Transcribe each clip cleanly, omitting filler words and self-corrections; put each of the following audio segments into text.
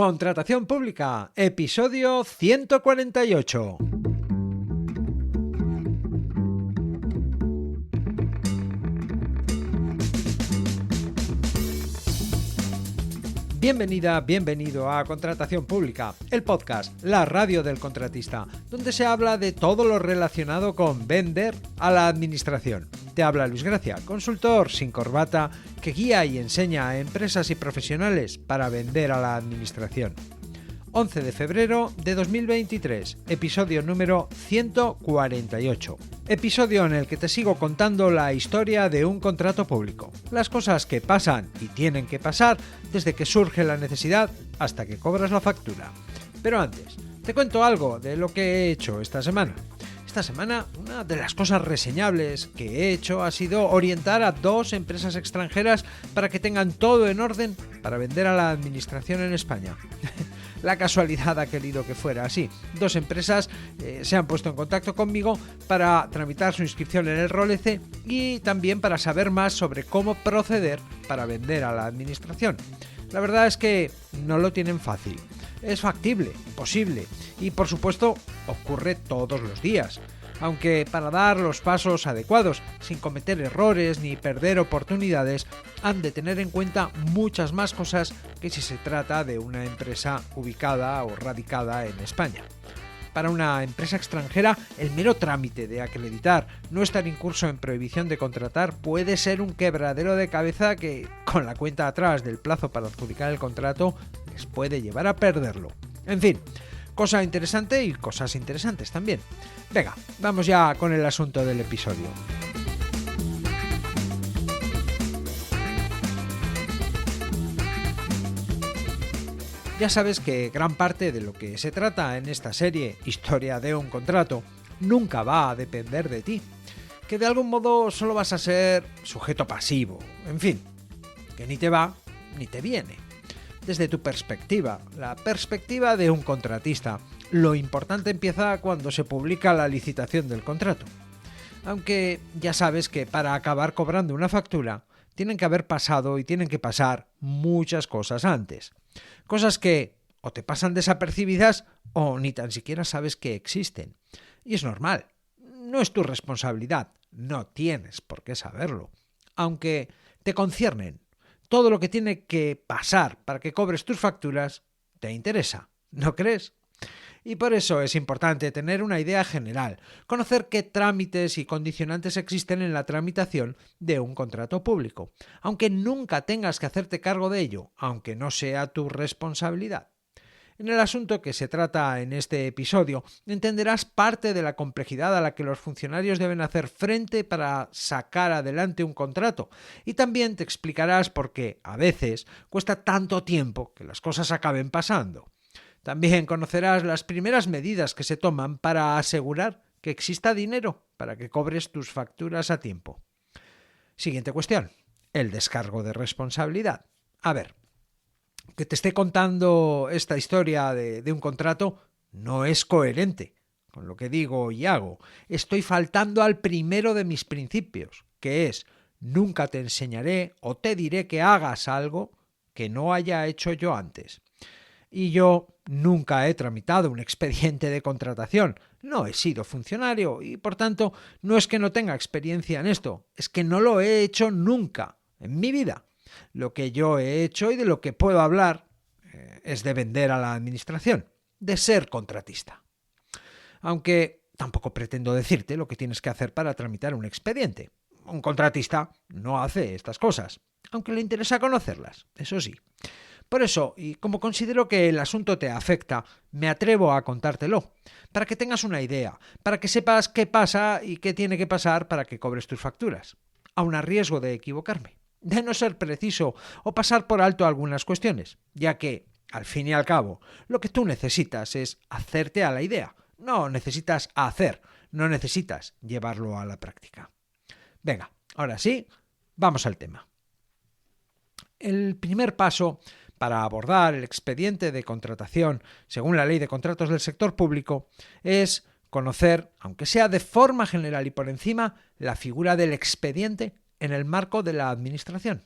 Contratación pública, episodio 148. Bienvenida, bienvenido a Contratación Pública, el podcast, la radio del contratista, donde se habla de todo lo relacionado con vender a la administración. Te habla Luis Gracia, consultor sin corbata que guía y enseña a empresas y profesionales para vender a la administración. 11 de febrero de 2023, episodio número 148. Episodio en el que te sigo contando la historia de un contrato público. Las cosas que pasan y tienen que pasar desde que surge la necesidad hasta que cobras la factura. Pero antes, te cuento algo de lo que he hecho esta semana. Esta semana, una de las cosas reseñables que he hecho ha sido orientar a 2 empresas extranjeras para que tengan todo en orden para vender a la administración en España. La casualidad ha querido que fuera así. 2 empresas se han puesto en contacto conmigo para tramitar su inscripción en el ROLECE y también para saber más sobre cómo proceder para vender a la administración. La verdad es que no lo tienen fácil. Es factible, posible y por supuesto ocurre todos los días. Aunque para dar los pasos adecuados, sin cometer errores ni perder oportunidades, han de tener en cuenta muchas más cosas que si se trata de una empresa ubicada o radicada en España. Para una empresa extranjera, el mero trámite de acreditar no estar incurso en prohibición de contratar puede ser un quebradero de cabeza que, con la cuenta atrás del plazo para adjudicar el contrato, les puede llevar a perderlo. En fin, cosa interesante y cosas interesantes también. Venga, vamos ya con el asunto del episodio. Ya sabes que gran parte de lo que se trata en esta serie, Historia de un contrato, nunca va a depender de ti, que de algún modo solo vas a ser sujeto pasivo, en fin, que ni te va ni te viene. Desde tu perspectiva, la perspectiva de un contratista, lo importante empieza cuando se publica la licitación del contrato. Aunque ya sabes que para acabar cobrando una factura, tienen que haber pasado y tienen que pasar muchas cosas antes. Cosas que o te pasan desapercibidas o ni tan siquiera sabes que existen. Y es normal, no es tu responsabilidad, no tienes por qué saberlo. Aunque te conciernen, todo lo que tiene que pasar para que cobres tus facturas te interesa, ¿no crees? Y por eso es importante tener una idea general, conocer qué trámites y condicionantes existen en la tramitación de un contrato público, aunque nunca tengas que hacerte cargo de ello, aunque no sea tu responsabilidad. En el asunto que se trata en este episodio, entenderás parte de la complejidad a la que los funcionarios deben hacer frente para sacar adelante un contrato, y también te explicarás por qué, a veces, cuesta tanto tiempo que las cosas acaben pasando. También conocerás las primeras medidas que se toman para asegurar que exista dinero para que cobres tus facturas a tiempo. Siguiente cuestión, el descargo de responsabilidad. A ver, que te esté contando esta historia de un contrato no es coherente con lo que digo y hago. Estoy faltando al primero de mis principios, que es nunca te enseñaré o te diré que hagas algo que no haya hecho yo antes. Y yo nunca he tramitado un expediente de contratación, no he sido funcionario y por tanto no es que no tenga experiencia en esto, es que no lo he hecho nunca en mi vida. Lo que yo he hecho y de lo que puedo hablar es de vender a la administración, de ser contratista. Aunque tampoco pretendo decirte lo que tienes que hacer para tramitar un expediente. Un contratista no hace estas cosas, aunque le interesa conocerlas, eso sí. Por eso, y como considero que el asunto te afecta, me atrevo a contártelo, para que tengas una idea, para que sepas qué pasa y qué tiene que pasar para que cobres tus facturas, aun a riesgo de equivocarme, de no ser preciso o pasar por alto algunas cuestiones, ya que, al fin y al cabo, lo que tú necesitas es hacerte a la idea, no necesitas hacer, no necesitas llevarlo a la práctica. Venga, ahora sí, vamos al tema. El primer paso para abordar el expediente de contratación según la Ley de Contratos del Sector Público es conocer, aunque sea de forma general y por encima, la figura del expediente en el marco de la administración.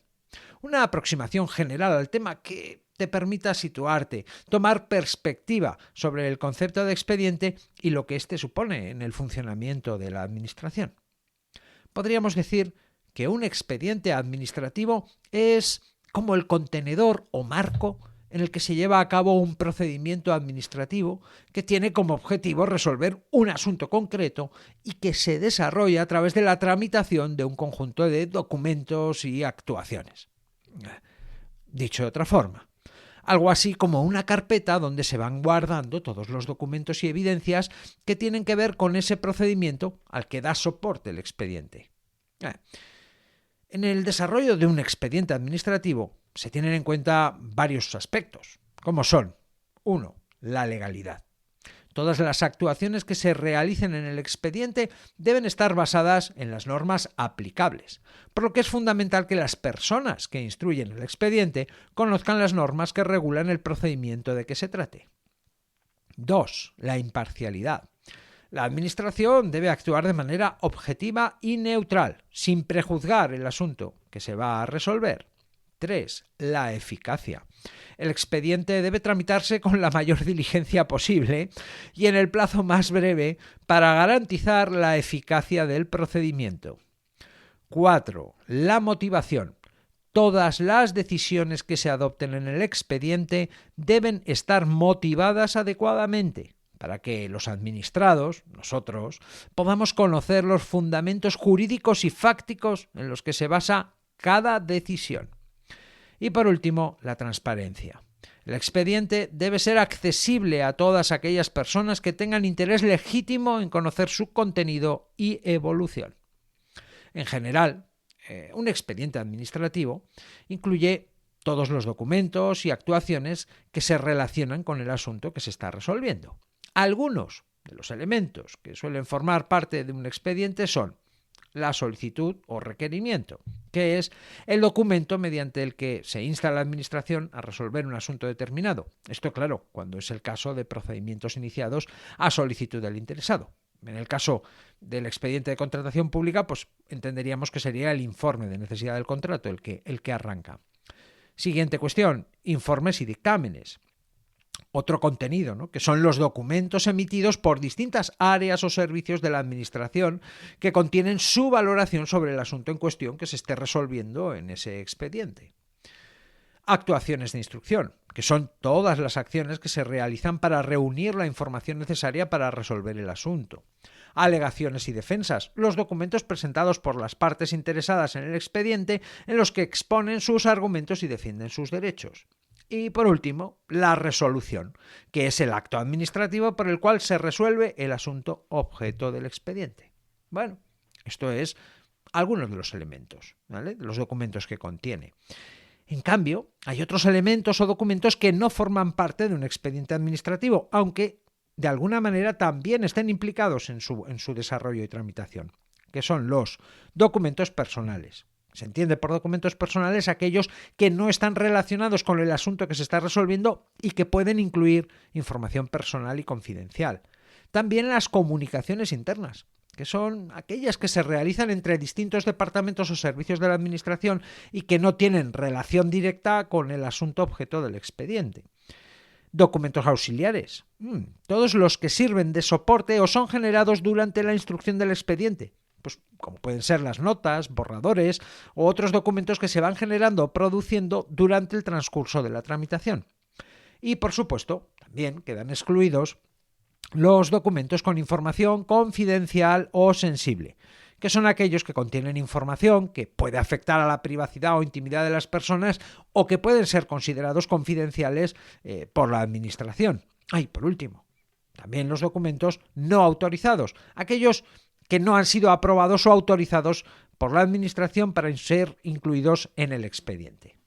Una aproximación general al tema que te permita situarte, tomar perspectiva sobre el concepto de expediente y lo que éste supone en el funcionamiento de la administración. Podríamos decir que un expediente administrativo es como el contenedor o marco en el que se lleva a cabo un procedimiento administrativo que tiene como objetivo resolver un asunto concreto y que se desarrolla a través de la tramitación de un conjunto de documentos y actuaciones. Dicho de otra forma, algo así como una carpeta donde se van guardando todos los documentos y evidencias que tienen que ver con ese procedimiento al que da soporte el expediente. En el desarrollo de un expediente administrativo se tienen en cuenta varios aspectos, como son: 1. La legalidad. Todas las actuaciones que se realicen en el expediente deben estar basadas en las normas aplicables, por lo que es fundamental que las personas que instruyen el expediente conozcan las normas que regulan el procedimiento de que se trate. 2. La imparcialidad. La Administración debe actuar de manera objetiva y neutral, sin prejuzgar el asunto que se va a resolver. 3. La eficacia. El expediente debe tramitarse con la mayor diligencia posible y en el plazo más breve para garantizar la eficacia del procedimiento. 4. La motivación. Todas las decisiones que se adopten en el expediente deben estar motivadas adecuadamente, para que los administrados, nosotros, podamos conocer los fundamentos jurídicos y fácticos en los que se basa cada decisión. Y por último, la transparencia. El expediente debe ser accesible a todas aquellas personas que tengan interés legítimo en conocer su contenido y evolución. En general, un expediente administrativo incluye todos los documentos y actuaciones que se relacionan con el asunto que se está resolviendo. Algunos de los elementos que suelen formar parte de un expediente son la solicitud o requerimiento, que es el documento mediante el que se insta a la Administración a resolver un asunto determinado. Esto, claro, cuando es el caso de procedimientos iniciados a solicitud del interesado. En el caso del expediente de contratación pública, pues entenderíamos que sería el informe de necesidad del contrato el que arranca. Siguiente cuestión: informes y dictámenes. Otro contenido, ¿no?, que son los documentos emitidos por distintas áreas o servicios de la Administración que contienen su valoración sobre el asunto en cuestión que se esté resolviendo en ese expediente. Actuaciones de instrucción, que son todas las acciones que se realizan para reunir la información necesaria para resolver el asunto. Alegaciones y defensas, los documentos presentados por las partes interesadas en el expediente en los que exponen sus argumentos y defienden sus derechos. Y por último, la resolución, que es el acto administrativo por el cual se resuelve el asunto objeto del expediente. Bueno, esto es algunos de los elementos, ¿vale?, de los documentos que contiene. En cambio, hay otros elementos o documentos que no forman parte de un expediente administrativo, aunque de alguna manera también estén implicados en su desarrollo y tramitación, que son los documentos personales. Se entiende por documentos personales aquellos que no están relacionados con el asunto que se está resolviendo y que pueden incluir información personal y confidencial. También las comunicaciones internas, que son aquellas que se realizan entre distintos departamentos o servicios de la Administración y que no tienen relación directa con el asunto objeto del expediente. Documentos auxiliares, todos los que sirven de soporte o son generados durante la instrucción del expediente, pues como pueden ser las notas, borradores o otros documentos que se van generando o produciendo durante el transcurso de la tramitación. Y por supuesto, también quedan excluidos los documentos con información confidencial o sensible, que son aquellos que contienen información que puede afectar a la privacidad o intimidad de las personas o que pueden ser considerados confidenciales por la Administración. Y por último, también los documentos no autorizados, aquellos que no han sido aprobados o autorizados por la Administración para ser incluidos en el expediente.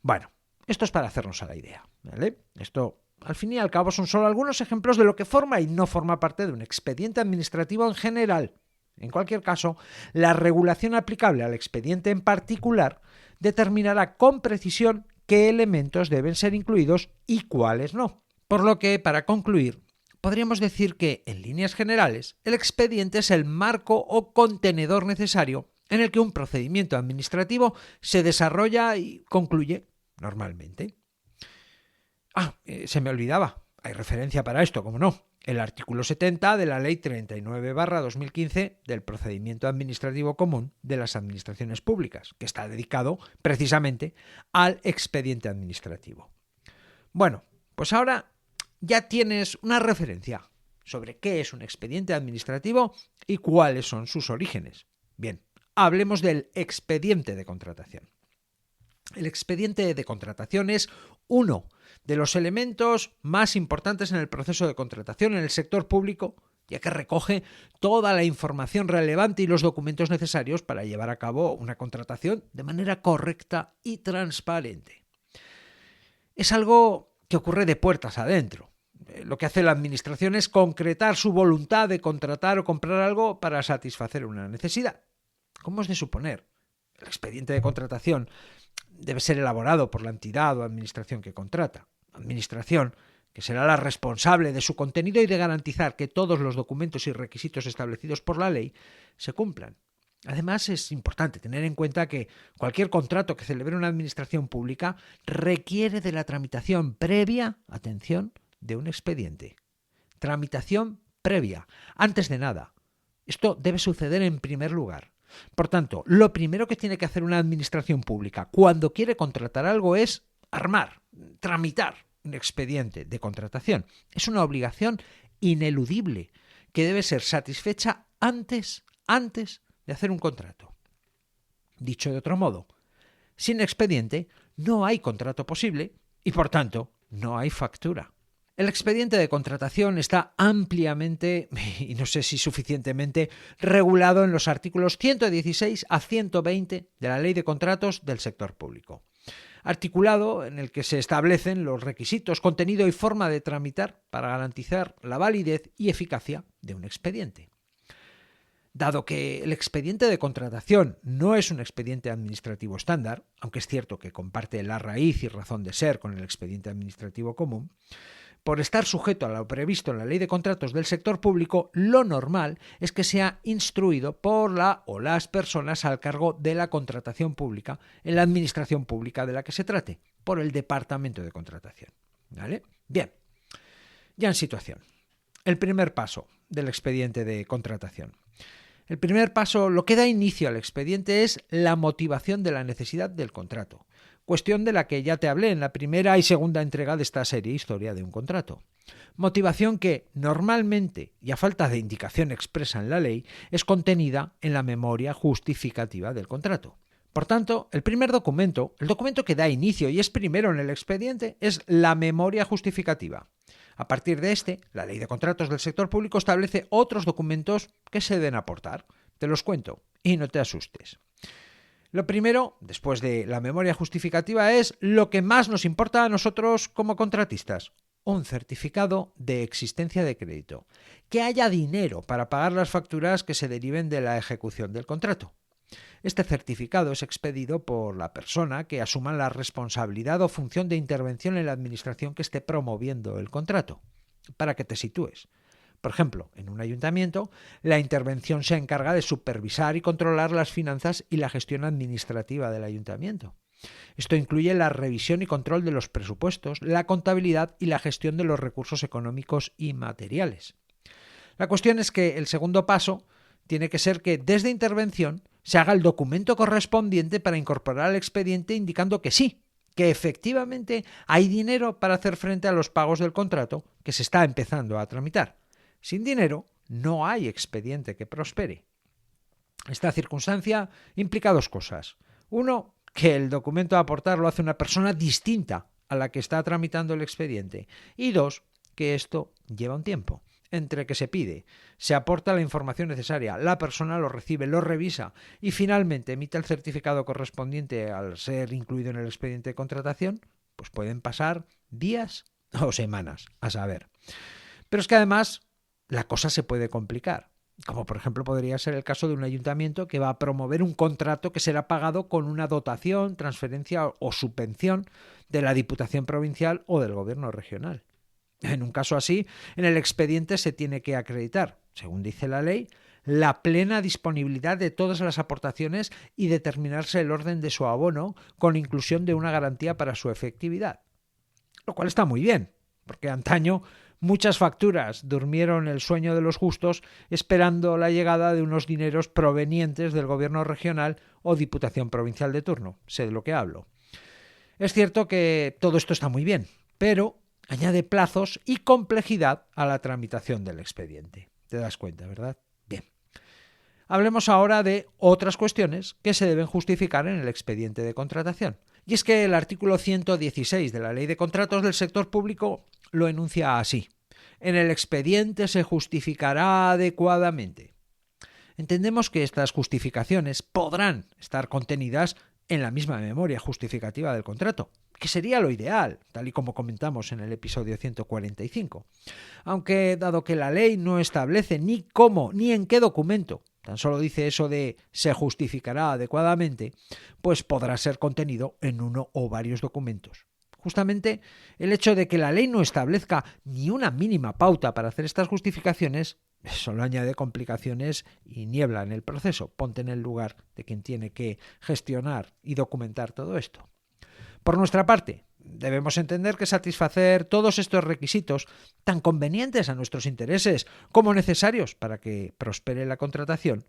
Bueno, esto es para hacernos a la idea, ¿vale? Esto, al fin y al cabo, son solo algunos ejemplos de lo que forma y no forma parte de un expediente administrativo en general. En cualquier caso, la regulación aplicable al expediente en particular determinará con precisión qué elementos deben ser incluidos y cuáles no. Por lo que, para concluir, podríamos decir que, en líneas generales, el expediente es el marco o contenedor necesario en el que un procedimiento administrativo se desarrolla y concluye normalmente. Se me olvidaba. Hay referencia para esto, como no. El artículo 70 de la Ley 39/2015 del Procedimiento Administrativo Común de las Administraciones Públicas, que está dedicado precisamente al expediente administrativo. Bueno, pues ahora ya tienes una referencia sobre qué es un expediente administrativo y cuáles son sus orígenes. Bien, hablemos del expediente de contratación. El expediente de contratación es uno de los elementos más importantes en el proceso de contratación en el sector público, ya que recoge toda la información relevante y los documentos necesarios para llevar a cabo una contratación de manera correcta y transparente. Es algo que ocurre de puertas adentro. Lo que hace la administración es concretar su voluntad de contratar o comprar algo para satisfacer una necesidad. ¿Cómo es de suponer? El expediente de contratación debe ser elaborado por la entidad o administración que contrata. Administración que será la responsable de su contenido y de garantizar que todos los documentos y requisitos establecidos por la ley se cumplan. Además, es importante tener en cuenta que cualquier contrato que celebre una administración pública requiere de la tramitación previa, atención, de un expediente. Tramitación previa, antes de nada. Esto debe suceder en primer lugar. Por tanto, lo primero que tiene que hacer una administración pública cuando quiere contratar algo es tramitar un expediente de contratación. Es una obligación ineludible que debe ser satisfecha antes de hacer un contrato. Dicho de otro modo, sin expediente no hay contrato posible y, por tanto, no hay factura. El expediente de contratación está ampliamente, y no sé si suficientemente, regulado en los artículos 116 a 120 de la Ley de Contratos del Sector Público. Articulado en el que se establecen los requisitos, contenido y forma de tramitar para garantizar la validez y eficacia de un expediente. Dado que el expediente de contratación no es un expediente administrativo estándar, aunque es cierto que comparte la raíz y razón de ser con el expediente administrativo común, por estar sujeto a lo previsto en la Ley de Contratos del Sector Público, lo normal es que sea instruido por la o las personas al cargo de la contratación pública en la administración pública de la que se trate, por el Departamento de Contratación. ¿Vale? Bien, ya en situación. El primer paso del expediente de contratación. El primer paso, lo que da inicio al expediente, es la motivación de la necesidad del contrato. Cuestión de la que ya te hablé en la primera y segunda entrega de esta serie Historia de un contrato. Motivación que normalmente, y a falta de indicación expresa en la ley, es contenida en la memoria justificativa del contrato. Por tanto, el primer documento, el documento que da inicio y es primero en el expediente, es la memoria justificativa. A partir de este, la Ley de Contratos del Sector Público establece otros documentos que se deben aportar. Te los cuento y no te asustes. Lo primero, después de la memoria justificativa, es lo que más nos importa a nosotros como contratistas: un certificado de existencia de crédito, que haya dinero para pagar las facturas que se deriven de la ejecución del contrato. Este certificado es expedido por la persona que asuma la responsabilidad o función de intervención en la administración que esté promoviendo el contrato. Para que te sitúes. Por ejemplo, en un ayuntamiento, la intervención se encarga de supervisar y controlar las finanzas y la gestión administrativa del ayuntamiento. Esto incluye la revisión y control de los presupuestos, la contabilidad y la gestión de los recursos económicos y materiales. La cuestión es que el segundo paso tiene que ser que desde intervención se haga el documento correspondiente para incorporar al expediente indicando que sí, que efectivamente hay dinero para hacer frente a los pagos del contrato que se está empezando a tramitar. Sin dinero no hay expediente que prospere. Esta circunstancia implica dos cosas. Uno, que el documento a aportar lo hace una persona distinta a la que está tramitando el expediente. Y dos, que esto lleva un tiempo. Entre que se pide, se aporta la información necesaria, la persona lo recibe, lo revisa y finalmente emite el certificado correspondiente al ser incluido en el expediente de contratación, pues pueden pasar días o semanas, a saber. Pero es que además la cosa se puede complicar, como por ejemplo podría ser el caso de un ayuntamiento que va a promover un contrato que será pagado con una dotación, transferencia o subvención de la Diputación Provincial o del Gobierno Regional. En un caso así, en el expediente se tiene que acreditar, según dice la ley, la plena disponibilidad de todas las aportaciones y determinarse el orden de su abono con inclusión de una garantía para su efectividad. lo cual está muy bien, porque antaño muchas facturas durmieron el sueño de los justos esperando la llegada de unos dineros provenientes del gobierno regional o diputación provincial de turno. Sé de lo que hablo. Es cierto que todo esto está muy bien, pero añade plazos y complejidad a la tramitación del expediente. ¿Te das cuenta, verdad? Bien. Hablemos ahora de otras cuestiones que se deben justificar en el expediente de contratación. Y es que el artículo 116 de la Ley de Contratos del Sector Público lo enuncia así: en el expediente se justificará adecuadamente. Entendemos que estas justificaciones podrán estar contenidas en la misma memoria justificativa del contrato, que sería lo ideal, tal y como comentamos en el episodio 145. Aunque, dado que la ley no establece ni cómo ni en qué documento, tan solo dice eso de se justificará adecuadamente, pues podrá ser contenido en uno o varios documentos. Justamente el hecho de que la ley no establezca ni una mínima pauta para hacer estas justificaciones solo añade complicaciones y niebla en el proceso. Ponte en el lugar de quien tiene que gestionar y documentar todo esto. Por nuestra parte, debemos entender que satisfacer todos estos requisitos, tan convenientes a nuestros intereses como necesarios para que prospere la contratación,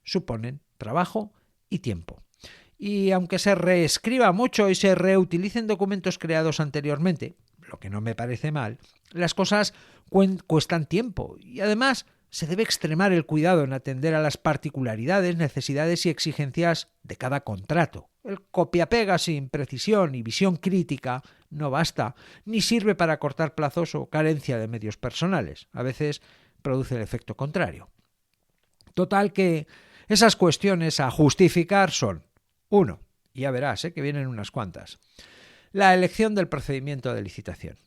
suponen trabajo y tiempo. Y aunque se reescriba mucho y se reutilicen documentos creados anteriormente, lo que no me parece mal, las cosas cuestan tiempo y además se debe extremar el cuidado en atender a las particularidades, necesidades y exigencias de cada contrato. El copia-pega sin precisión y visión crítica no basta, ni sirve para cortar plazos o carencia de medios personales. A veces produce el efecto contrario. Total que esas cuestiones a justificar son: 1. Ya verás que vienen unas cuantas. La elección del procedimiento de licitación.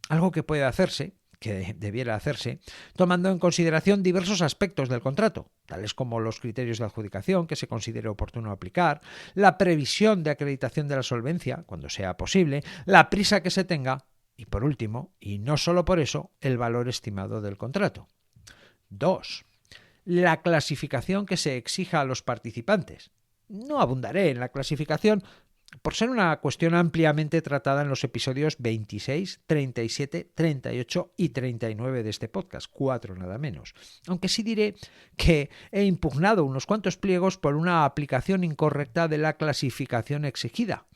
Algo que puede hacerse, que debiera hacerse, tomando en consideración diversos aspectos del contrato, tales como los criterios de adjudicación que se considere oportuno aplicar, la previsión de acreditación de la solvencia, cuando sea posible, la prisa que se tenga y, por último, y no solo por eso, el valor estimado del contrato. 2. La clasificación que se exija a los participantes. No abundaré en la clasificación por ser una cuestión ampliamente tratada en los episodios 26, 37, 38 y 39 de este podcast, 4 nada menos. Aunque sí diré que he impugnado unos cuantos pliegos por una aplicación incorrecta de la clasificación exigida.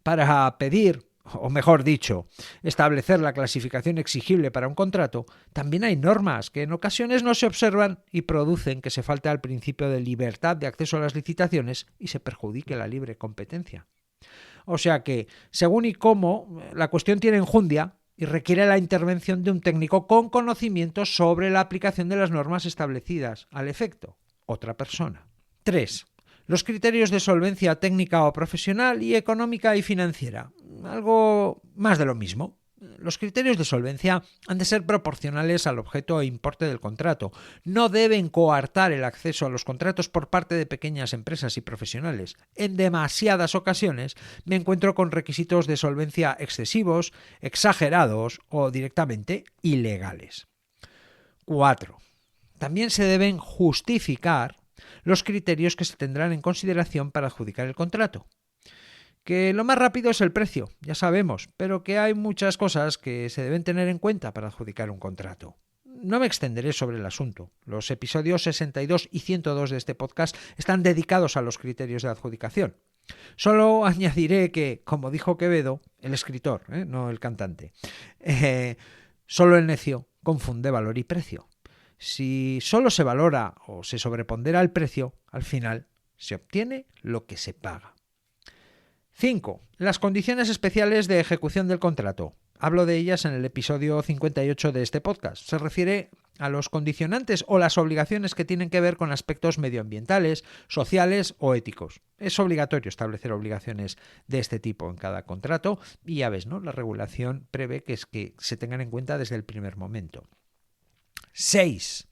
Para pedir, o mejor dicho, establecer la clasificación exigible para un contrato, también hay normas que en ocasiones no se observan y producen que se falte al principio de libertad de acceso a las licitaciones y se perjudique la libre competencia. O sea que, según y cómo, la cuestión tiene enjundia y requiere la intervención de un técnico con conocimientos sobre la aplicación de las normas establecidas al efecto, otra persona. 3. Los criterios de solvencia técnica o profesional y económica y financiera. Algo más de lo mismo. Los criterios de solvencia han de ser proporcionales al objeto e importe del contrato. No deben coartar el acceso a los contratos por parte de pequeñas empresas y profesionales. En demasiadas ocasiones me encuentro con requisitos de solvencia excesivos, exagerados o directamente ilegales. 4. También se deben justificar los criterios que se tendrán en consideración para adjudicar el contrato. Que lo más rápido es el precio, ya sabemos, pero que hay muchas cosas que se deben tener en cuenta para adjudicar un contrato. No me extenderé sobre el asunto. Los episodios 62 y 102 de este podcast están dedicados a los criterios de adjudicación. Solo añadiré que, como dijo Quevedo, el escritor, no el cantante, solo el necio confunde valor y precio. Si solo se valora o se sobrepondera el precio, al final se obtiene lo que se paga. 5. Las condiciones especiales de ejecución del contrato. Hablo de ellas en el episodio 58 de este podcast. Se refiere a los condicionantes o las obligaciones que tienen que ver con aspectos medioambientales, sociales o éticos. Es obligatorio establecer obligaciones de este tipo en cada contrato y ya ves, ¿no? La regulación prevé que se tengan en cuenta desde el primer momento. 6.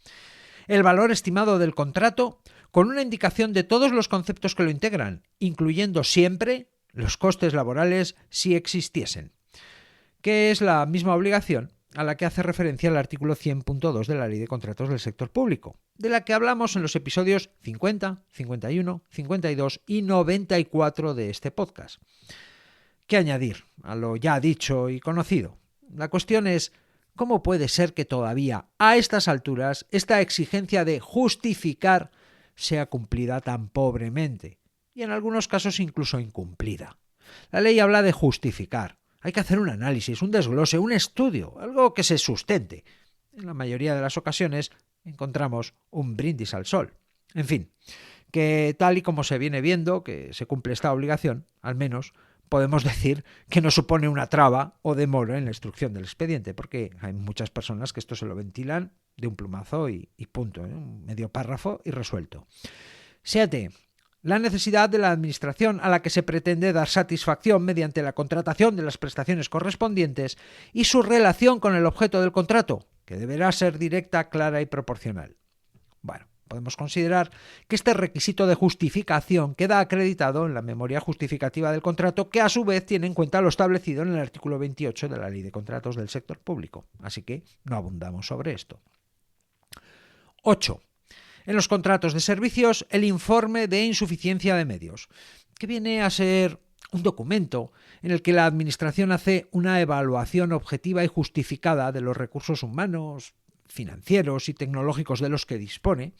El valor estimado del contrato con una indicación de todos los conceptos que lo integran, incluyendo siempre los costes laborales si existiesen, que es la misma obligación a la que hace referencia el artículo 100.2 de la Ley de Contratos del Sector Público, de la que hablamos en los episodios 50, 51, 52 y 94 de este podcast. ¿Qué añadir a lo ya dicho y conocido? La cuestión es, ¿cómo puede ser que todavía, a estas alturas, esta exigencia de justificar sea cumplida tan pobremente? Y en algunos casos incluso incumplida. La ley habla de justificar. Hay que hacer un análisis, un desglose, un estudio, algo que se sustente. En la mayoría de las ocasiones encontramos un brindis al sol. En fin, que tal y como se viene viendo que se cumple esta obligación, al menos podemos decir que no supone una traba o demora en la instrucción del expediente, porque hay muchas personas que esto se lo ventilan de un plumazo y punto, un medio párrafo y resuelto. 7. La necesidad de la administración a la que se pretende dar satisfacción mediante la contratación de las prestaciones correspondientes y su relación con el objeto del contrato, que deberá ser directa, clara y proporcional. Bueno, podemos considerar que este requisito de justificación queda acreditado en la memoria justificativa del contrato, que a su vez tiene en cuenta lo establecido en el artículo 28 de la Ley de Contratos del Sector Público. Así que no abundamos sobre esto. 8. En los contratos de servicios, el informe de insuficiencia de medios, que viene a ser un documento en el que la Administración hace una evaluación objetiva y justificada de los recursos humanos, financieros y tecnológicos de los que dispone,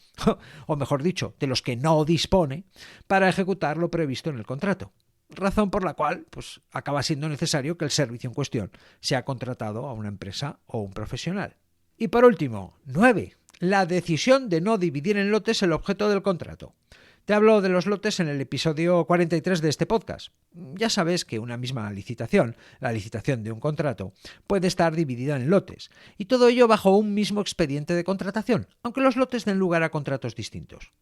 o mejor dicho, de los que no dispone, para ejecutar lo previsto en el contrato. Razón por la cual acaba siendo necesario que el servicio en cuestión sea contratado a una empresa o un profesional. Y por último, 9. La decisión de no dividir en lotes el objeto del contrato. Te hablo de los lotes en el episodio 43 de este podcast. Ya sabes que una misma licitación, la licitación de un contrato, puede estar dividida en lotes, y todo ello bajo un mismo expediente de contratación, aunque los lotes den lugar a contratos distintos.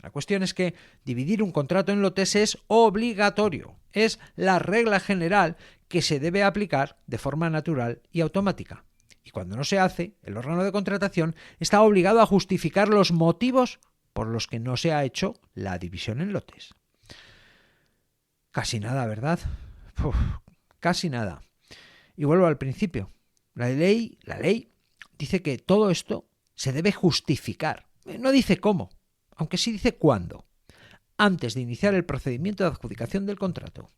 La cuestión es que dividir un contrato en lotes es obligatorio, es la regla general que se debe aplicar de forma natural y automática. Y cuando no se hace, el órgano de contratación está obligado a justificar los motivos por los que no se ha hecho la división en lotes. Casi nada, ¿verdad? Casi nada. Y vuelvo al principio. La ley dice que todo esto se debe justificar. No dice cómo, aunque sí dice cuándo. Antes de iniciar el procedimiento de adjudicación del contrato.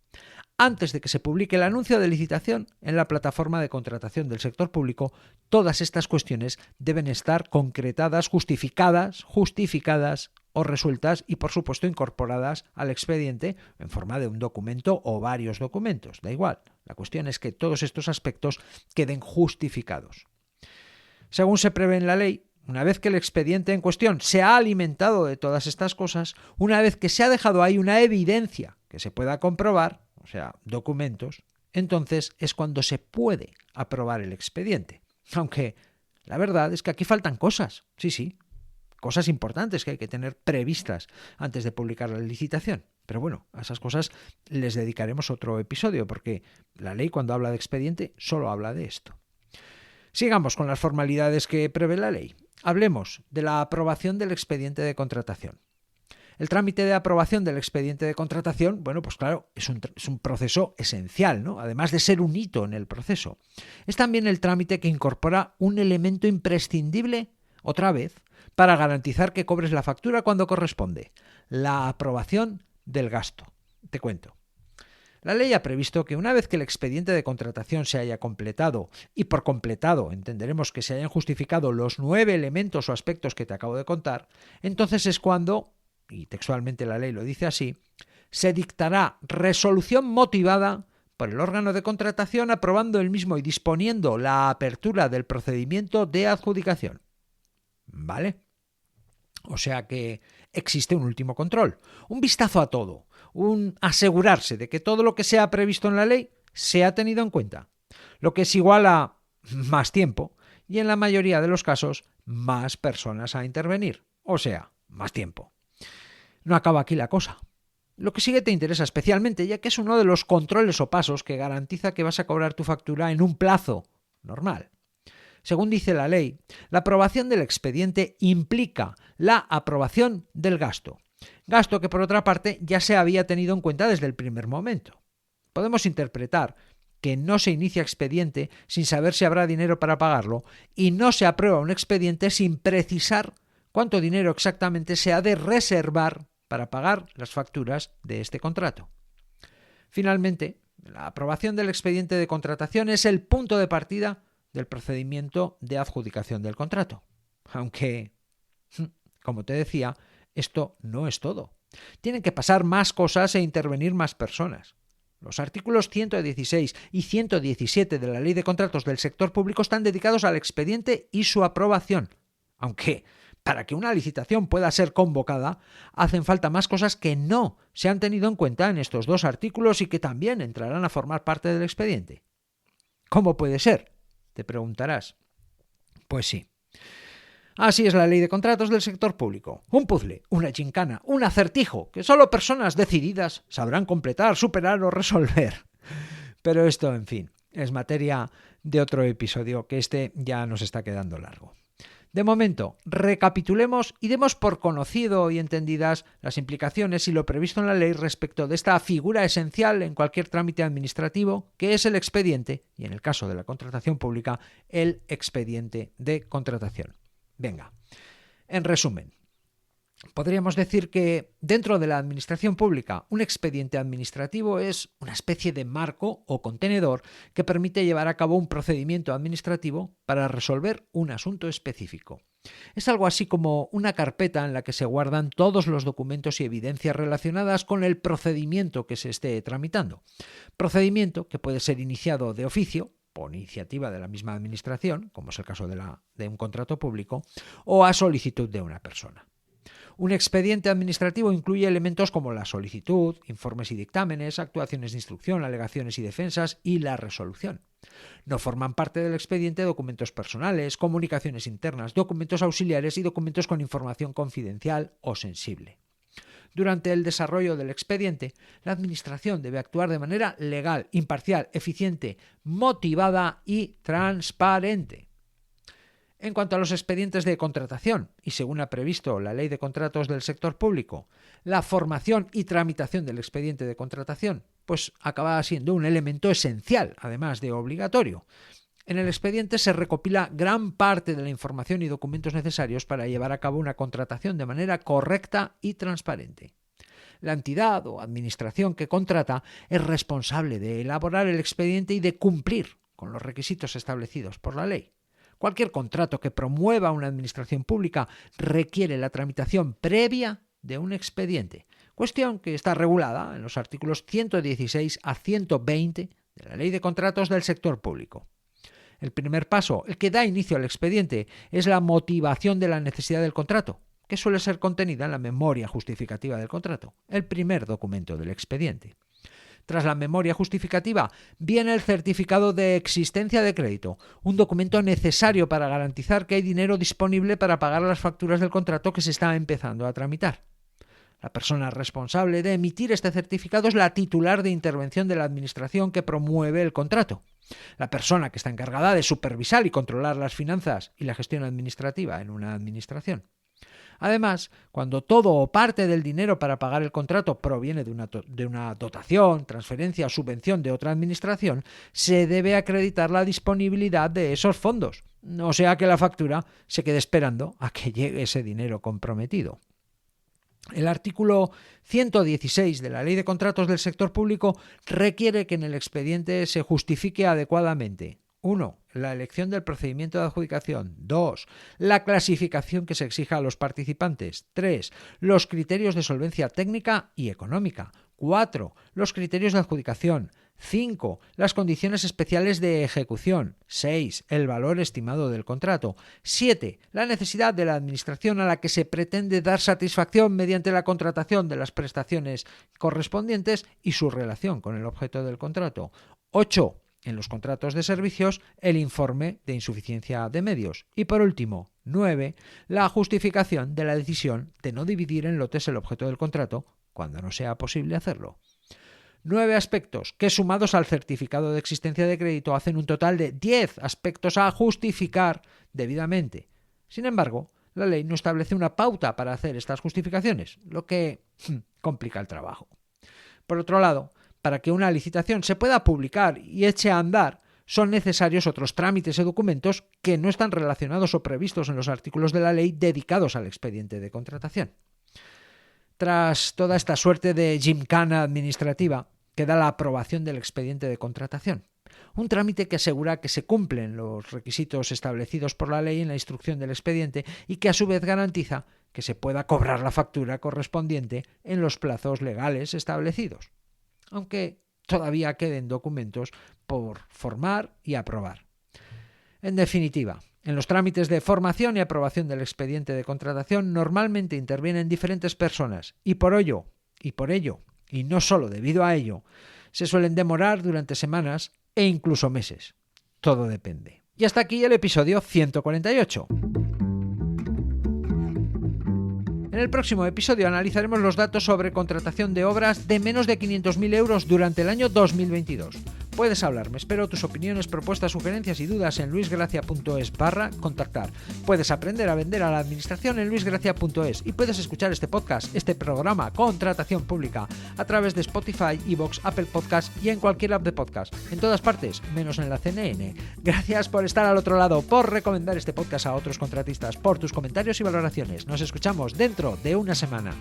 Antes de que se publique el anuncio de licitación en la plataforma de contratación del sector público, todas estas cuestiones deben estar concretadas, justificadas o resueltas y, por supuesto, incorporadas al expediente en forma de un documento o varios documentos. Da igual. La cuestión es que todos estos aspectos queden justificados. Según se prevé en la ley, una vez que el expediente en cuestión se ha alimentado de todas estas cosas, una vez que se ha dejado ahí una evidencia que se pueda comprobar, o sea, documentos, entonces es cuando se puede aprobar el expediente. Aunque la verdad es que aquí faltan cosas, sí, cosas importantes que hay que tener previstas antes de publicar la licitación. Pero bueno, a esas cosas les dedicaremos otro episodio, porque la ley cuando habla de expediente solo habla de esto. Sigamos con las formalidades que prevé la ley. Hablemos de la aprobación del expediente de contratación. El trámite de aprobación del expediente de contratación, claro, es un proceso esencial, ¿no? Además de ser un hito en el proceso. Es también el trámite que incorpora un elemento imprescindible, otra vez, para garantizar que cobres la factura cuando corresponde: la aprobación del gasto. Te cuento. La ley ha previsto que una vez que el expediente de contratación se haya completado, y por completado entenderemos que se hayan justificado los 9 elementos o aspectos que te acabo de contar, entonces es cuando, y textualmente la ley lo dice así, se dictará resolución motivada por el órgano de contratación aprobando el mismo y disponiendo la apertura del procedimiento de adjudicación. ¿Vale? O sea que existe un último control, un vistazo a todo, un asegurarse de que todo lo que se ha previsto en la ley se ha tenido en cuenta, lo que es igual a más tiempo y en la mayoría de los casos más personas a intervenir, o sea, más tiempo. No acaba aquí la cosa. Lo que sigue te interesa especialmente, ya que es uno de los controles o pasos que garantiza que vas a cobrar tu factura en un plazo normal. Según dice la ley, la aprobación del expediente implica la aprobación del gasto. Gasto que, por otra parte, ya se había tenido en cuenta desde el primer momento. Podemos interpretar que no se inicia expediente sin saber si habrá dinero para pagarlo y no se aprueba un expediente sin precisar cuánto dinero exactamente se ha de reservar para pagar las facturas de este contrato. Finalmente, La aprobación del expediente de contratación es el punto de partida del procedimiento de adjudicación del contrato. Aunque, como te decía, esto no es todo. Tienen que pasar más cosas e intervenir más personas. Los artículos 116 y 117 de la Ley de Contratos del Sector Público están dedicados al expediente y su aprobación. Aunque, para que una licitación pueda ser convocada, hacen falta más cosas que no se han tenido en cuenta en estos dos artículos y que también entrarán a formar parte del expediente. ¿Cómo puede ser?, te preguntarás. Pues sí. Así es la Ley de Contratos del Sector Público. Un puzzle, una gincana, un acertijo que solo personas decididas sabrán completar, superar o resolver. Pero esto, en fin, es materia de otro episodio, que este ya nos está quedando largo. De momento, recapitulemos y demos por conocido y entendidas las implicaciones y lo previsto en la ley respecto de esta figura esencial en cualquier trámite administrativo, que es el expediente, y en el caso de la contratación pública, el expediente de contratación. Venga, en resumen, podríamos decir que dentro de la administración pública un expediente administrativo es una especie de marco o contenedor que permite llevar a cabo un procedimiento administrativo para resolver un asunto específico. Es algo así como una carpeta en la que se guardan todos los documentos y evidencias relacionadas con el procedimiento que se esté tramitando. Procedimiento que puede ser iniciado de oficio, por iniciativa de la misma administración, como es el caso de un contrato público, o a solicitud de una persona. Un expediente administrativo incluye elementos como la solicitud, informes y dictámenes, actuaciones de instrucción, alegaciones y defensas y la resolución. No forman parte del expediente documentos personales, comunicaciones internas, documentos auxiliares y documentos con información confidencial o sensible. Durante el desarrollo del expediente, la Administración debe actuar de manera legal, imparcial, eficiente, motivada y transparente. En cuanto a los expedientes de contratación, y según ha previsto la Ley de Contratos del Sector Público, la formación y tramitación del expediente de contratación, pues acaba siendo un elemento esencial, además de obligatorio. En el expediente se recopila gran parte de la información y documentos necesarios para llevar a cabo una contratación de manera correcta y transparente. La entidad o administración que contrata es responsable de elaborar el expediente y de cumplir con los requisitos establecidos por la ley. Cualquier contrato que promueva una administración pública requiere la tramitación previa de un expediente, cuestión que está regulada en los artículos 116 a 120 de la Ley de Contratos del Sector Público. El primer paso, el que da inicio al expediente, es la motivación de la necesidad del contrato, que suele ser contenida en la memoria justificativa del contrato, el primer documento del expediente. Tras la memoria justificativa viene el certificado de existencia de crédito, un documento necesario para garantizar que hay dinero disponible para pagar las facturas del contrato que se está empezando a tramitar. La persona responsable de emitir este certificado es la titular de intervención de la administración que promueve el contrato. La persona que está encargada de supervisar y controlar las finanzas y la gestión administrativa en una administración. Además, cuando todo o parte del dinero para pagar el contrato proviene de una dotación, transferencia o subvención de otra administración, se debe acreditar la disponibilidad de esos fondos, no sea que la factura se quede esperando a que llegue ese dinero comprometido. El artículo 116 de la Ley de Contratos del Sector Público requiere que en el expediente se justifique adecuadamente: 1. La elección del procedimiento de adjudicación. 2. La clasificación que se exija a los participantes. 3. Los criterios de solvencia técnica y económica. 4. Los criterios de adjudicación. 5. Las condiciones especiales de ejecución. 6. El valor estimado del contrato. 7. La necesidad de la administración a la que se pretende dar satisfacción mediante la contratación de las prestaciones correspondientes y su relación con el objeto del contrato. 8. En los contratos de servicios, el informe de insuficiencia de medios. Y por último, 9. La justificación de la decisión de no dividir en lotes el objeto del contrato cuando no sea posible hacerlo. 9 aspectos que, sumados al certificado de existencia de crédito, hacen un total de 10 aspectos a justificar debidamente. Sin embargo, la ley no establece una pauta para hacer estas justificaciones, lo que complica el trabajo. Por otro lado, para que una licitación se pueda publicar y eche a andar, son necesarios otros trámites y documentos que no están relacionados o previstos en los artículos de la ley dedicados al expediente de contratación. Tras toda esta suerte de gimcana administrativa, queda la aprobación del expediente de contratación. Un trámite que asegura que se cumplen los requisitos establecidos por la ley en la instrucción del expediente y que a su vez garantiza que se pueda cobrar la factura correspondiente en los plazos legales establecidos, aunque todavía queden documentos por formar y aprobar. En definitiva, en los trámites de formación y aprobación del expediente de contratación normalmente intervienen diferentes personas y por ello, y no solo debido a ello, se suelen demorar durante semanas e incluso meses. Todo depende. Y hasta aquí el episodio 148. En el próximo episodio analizaremos los datos sobre contratación de obras de menos de 500.000 euros durante el año 2022. Puedes hablarme, espero tus opiniones, propuestas, sugerencias y dudas en luisgracia.es/contactar. Puedes aprender a vender a la administración en luisgracia.es y puedes escuchar este podcast, este programa Contratación Pública, a través de Spotify, iVoox, Apple Podcasts y en cualquier app de podcast, en todas partes, menos en la CNN. Gracias por estar al otro lado, por recomendar este podcast a otros contratistas, por tus comentarios y valoraciones. Nos escuchamos dentro de una semana.